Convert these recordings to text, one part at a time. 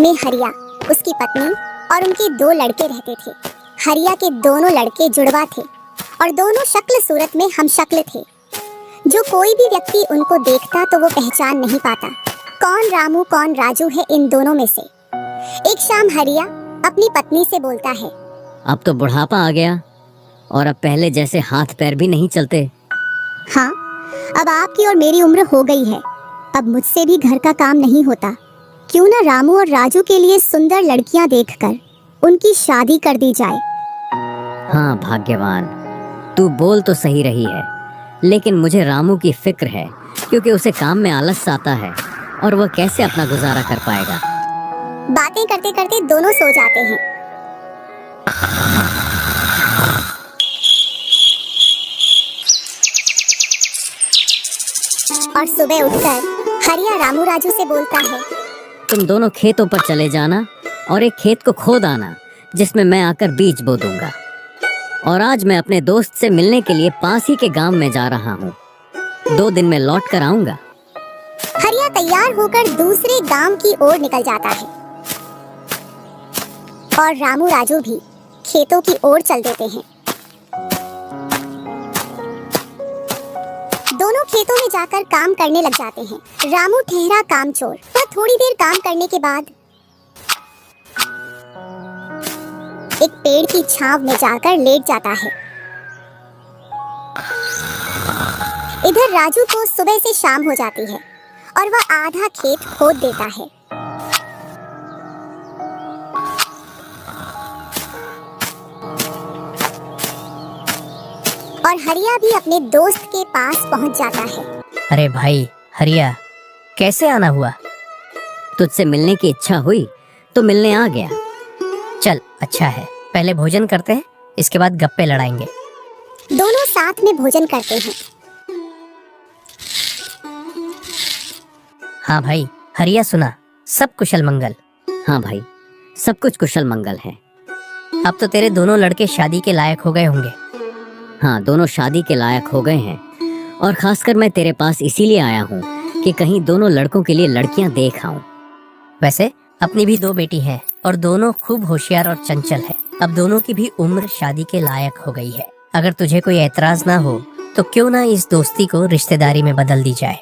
में हरिया, उसकी पत्नी और उनके 2 लड़के रहते थे। हरिया के दोनों लड़के जुड़वा थे और दोनों शक्ल सूरत में हमशक्ल थे। जो कोई भी व्यक्ति उनको देखता तो वो पहचान नहीं पाता कौन रामू कौन राजू है इन दोनों में से। एक शाम हरिया अपनी पत्नी से बोलता है, अब तो बुढ़ापा आ गया और अब पहले जैसे हाथ पैर भी नहीं चलते। हाँ, अब आपकी और मेरी उम्र हो गई है, अब मुझसे भी घर का काम नहीं होता। क्यों ना रामू और राजू के लिए सुंदर लड़कियां देखकर उनकी शादी कर दी जाए। हाँ भाग्यवान, तू बोल तो सही रही है, लेकिन मुझे रामू की फिक्र है क्योंकि उसे काम में आलस आता है और वह कैसे अपना गुजारा कर पाएगा। बातें करते करते दोनों सो जाते हैं। और सुबह उठकर हरिया रामू राजू से बोलता है, तुम दोनों खेतों पर चले जाना और एक खेत को खोद आना जिसमें मैं आकर बीज बो दूंगा। और आज मैं अपने दोस्त से मिलने के लिए पास ही के गांव में जा रहा हूँ, 2 दिन में लौट कर आऊंगा। हरिया तैयार होकर दूसरे गांव की ओर निकल जाता है और रामू राजू भी खेतों की ओर चल देते हैं। दोनों खेतों में जाकर काम करने लग जाते हैं। रामू ठहरा कामचोर, वह थोड़ी देर काम करने के बाद एक पेड़ की छांव में जाकर लेट जाता है। इधर राजू को सुबह से शाम हो जाती है और वह आधा खेत खोद देता है। और हरिया भी अपने दोस्त के पास पहुंच जाता है। अरे भाई हरिया, कैसे आना हुआ? तुझसे मिलने की इच्छा हुई तो मिलने आ गया। चल अच्छा है, पहले भोजन करते हैं, इसके बाद गप्पे लड़ाएंगे। दोनों साथ में भोजन करते हैं। हाँ भाई हरिया, सुना सब कुशल मंगल? हाँ भाई, सब कुछ कुशल मंगल है। अब तो तेरे दोनों लड़के शादी के लायक हो गए होंगे। हाँ, दोनों शादी के लायक हो गए हैं और खासकर मैं तेरे पास इसीलिए आया हूँ कि कहीं दोनों लड़कों के लिए लड़कियाँ देख आऊं। वैसे अपनी भी 2 बेटी हैं और दोनों खूब होशियार और चंचल है। अब दोनों की भी उम्र शादी के लायक हो गई है। अगर तुझे कोई ऐतराज ना हो तो क्यों ना इस दोस्ती को रिश्तेदारी में बदल दी जाए।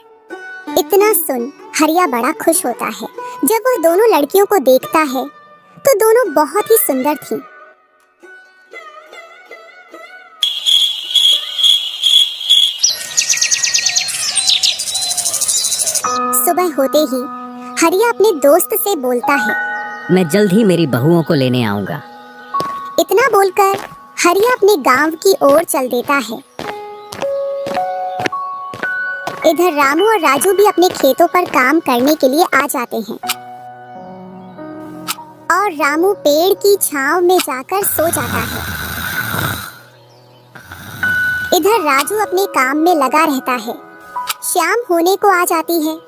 इतना सुन हरिया बड़ा खुश होता है। जब वह दोनों लड़कियों को देखता है तो दोनों बहुत ही सुंदर थीं। सुबह होते ही हरिया अपने दोस्त से बोलता है, मैं जल्द ही मेरी बहुओं को लेने आऊंगा। इतना बोलकर हरिया अपने गांव की ओर चल देता है। इधर रामू और राजू भी अपने खेतों पर काम करने के लिए आ जाते हैं और रामू पेड़ की छांव में जाकर सो जाता है। इधर राजू अपने काम में लगा रहता है। शाम होने को आ जाती है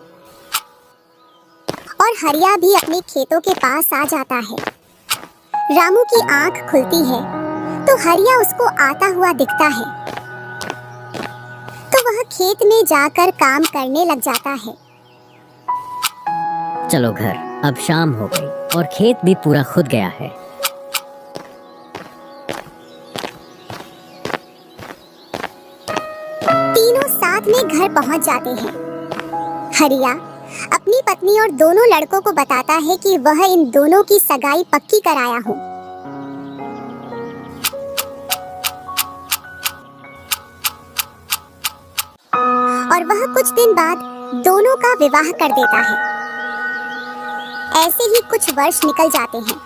और हरिया भी अपने खेतों के पास आ जाता है। रामू की आंख खुलती है तो हरिया उसको आता हुआ दिखता है, तो वह खेत में जाकर काम करने लग जाता है। चलो घर, अब शाम हो गई और खेत भी पूरा खुद गया है। तीनों साथ में घर पहुंच जाते हैं। हरिया अपनी पत्नी और दोनों लड़कों को बताता है कि वह इन दोनों की सगाई पक्की कराया हूँ। और वह कुछ दिन बाद दोनों का विवाह कर देता है। ऐसे ही कुछ वर्ष निकल जाते हैं।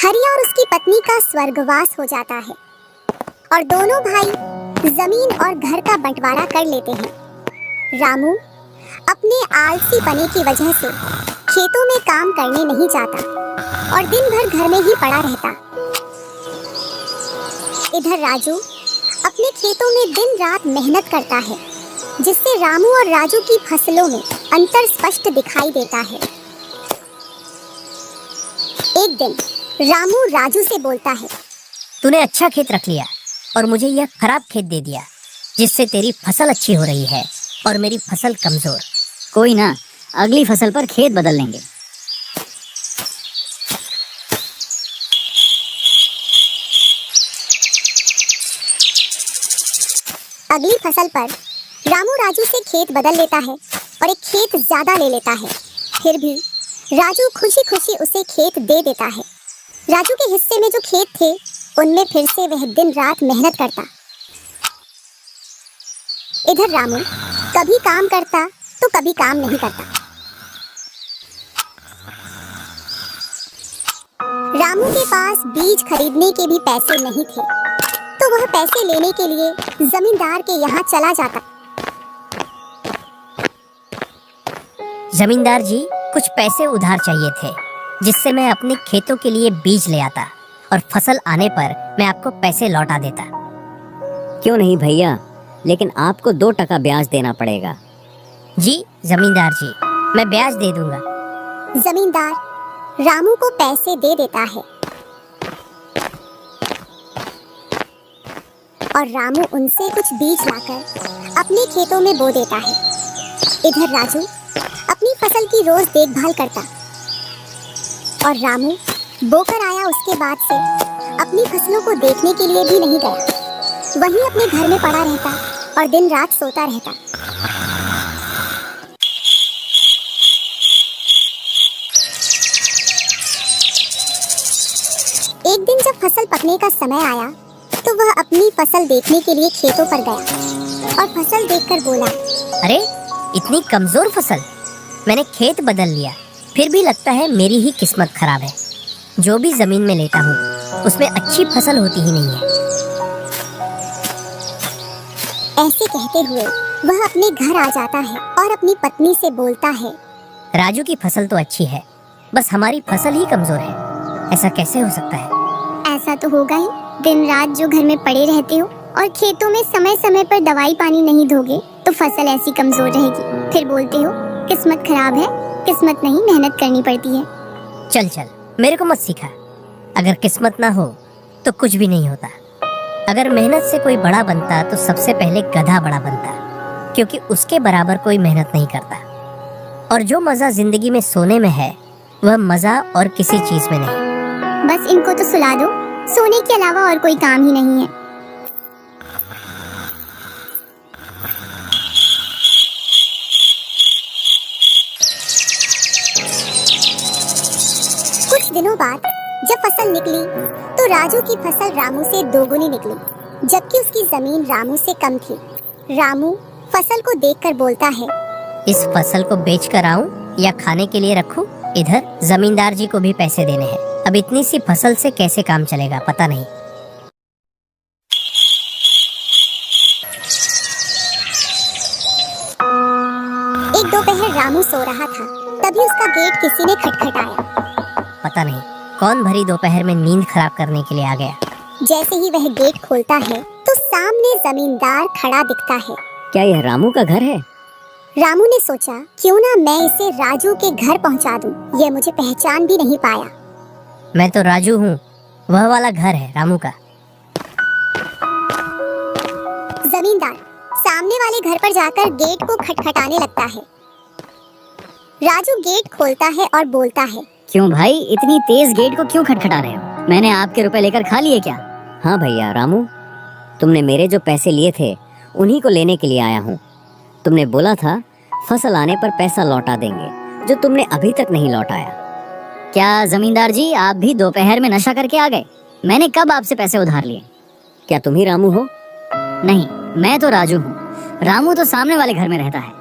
हरिया और उसकी पत्नी का स्वर्गवास हो जाता है और दोनों भाई जमीन और घर का बंटवारा कर लेते हैं। रामू अपने आलसी पने की वजह से खेतों में काम करने नहीं जाता और दिन भर घर में ही पड़ा रहता। इधर राजू अपने खेतों में दिन रात मेहनत करता है, जिससे रामू और राजू की फसलों में अंतर स्पष्ट दिखाई देता है। एक दिन रामू राजू से बोलता है, तूने अच्छा खेत रख लिया और मुझे यह खराब खेत दे दिया, जिससे तेरी फसल अच्छी हो रही है और मेरी फसल कमजोर। कोई ना, अगली फसल पर खेत बदल लेंगे। अगली फसल पर रामू राजू से खेत बदल लेता है और एक खेत ज्यादा ले लेता है। फिर भी राजू खुशी खुशी उसे खेत दे देता है। राजू के हिस्से में जो खेत थे उनमें फिर से वह दिन रात मेहनत करता। इधर रामू कभी काम करता तो कभी काम नहीं करता। रामू के पास बीज खरीदने के भी पैसे नहीं थे, तो वह पैसे लेने के लिए जमींदार के यहाँ चला जाता। जमींदार जी, कुछ पैसे उधार चाहिए थे, जिससे मैं अपने खेतों के लिए बीज ले आता और फसल आने पर मैं आपको पैसे लौटा देता। क्यों नहीं भैया, लेकिन आपको 2 टका ब्याज देना पड़ेगा। जी जमींदार जी, मैं ब्याज दे दूंगा। जमींदार रामू को पैसे दे देता है और रामू उनसे कुछ बीज लाकर अपने खेतों में बो देता है। इधर राजू अपनी फसल की रोज देखभाल करता और रामू बोकर आया उसके बाद से अपनी फसलों को देखने के लिए भी नहीं गया। वहीं अपने घर में पड़ा रहता और दिन रात सोता रहता। एक दिन जब फसल पकने का समय आया तो वह अपनी फसल देखने के लिए खेतों पर गया और फसल देखकर बोला, अरे इतनी कमजोर फसल! मैंने खेत बदल लिया, फिर भी लगता है मेरी ही किस्मत खराब है। जो भी जमीन में लेता हूँ उसमें अच्छी फसल होती ही नहीं है। ऐसे कहते हुए वह अपने घर आ जाता है और अपनी पत्नी से बोलता है, राजू की फसल तो अच्छी है, बस हमारी फसल ही कमजोर है। ऐसा कैसे हो सकता है? ऐसा तो होगा ही। दिन रात जो घर में पड़े रहते हो और खेतों में समय समय पर दवाई पानी नहीं दोगे तो फसल ऐसी कमजोर रहेगी। फिर बोलते हो किस्मत खराब है। किस्मत नहीं, मेहनत करनी पड़ती है। चल चल, मेरे को मत सिखा। अगर किस्मत ना हो तो कुछ भी नहीं होता। अगर मेहनत से कोई बड़ा बनता तो सबसे पहले गधा बड़ा बनता, क्योंकि उसके बराबर कोई मेहनत नहीं करता। और जो मजा जिंदगी में सोने में है वह मजा और किसी चीज में नहीं। बस इनको तो सुला दो, सोने के अलावा और कोई काम ही नहीं है। कुछ दिनों बाद जब फसल निकली तो राजू की फसल रामू से 2 गुनी निकली, जबकि उसकी जमीन रामू से कम थी। रामू फसल को देखकर बोलता है, इस फसल को बेच कर आऊं या खाने के लिए रखूं? इधर जमींदार जी को भी पैसे देने हैं। अब इतनी सी फसल से कैसे काम चलेगा पता नहीं। एक दोपहर रामू सो रहा था, तभी उसका गेट किसी ने खटखटाया। पता नहीं कौन भरी दोपहर में नींद खराब करने के लिए आ गया। जैसे ही वह गेट खोलता है तो सामने जमींदार खड़ा दिखता है। क्या यह रामू का घर है? रामू ने सोचा क्यों ना मैं इसे राजू के घर पहुंचा दूं। यह मुझे पहचान भी नहीं पाया। मैं तो राजू हूँ, वह वाला घर है रामू का। जमींदार सामने वाले घर पर जाकर गेट को खटखटाने लगता है। राजू गेट खोलता है और बोलता है, क्यों भाई, इतनी तेज गेट को क्यों खटखटा रहे हो? मैंने आपके रुपए लेकर खा लिए क्या? हाँ भैया रामू, तुमने मेरे जो पैसे लिए थे उन्हीं को लेने के लिए आया हूँ। तुमने बोला था फसल आने पर पैसा लौटा देंगे, जो तुमने अभी तक नहीं लौटाया। क्या जमींदार जी, आप भी दोपहर में नशा करके आ गए? मैंने कब आपसे पैसे उधार लिए? क्या तुम ही रामू हो? नहीं, मैं तो राजू हूँ। रामू तो सामने वाले घर में रहता है।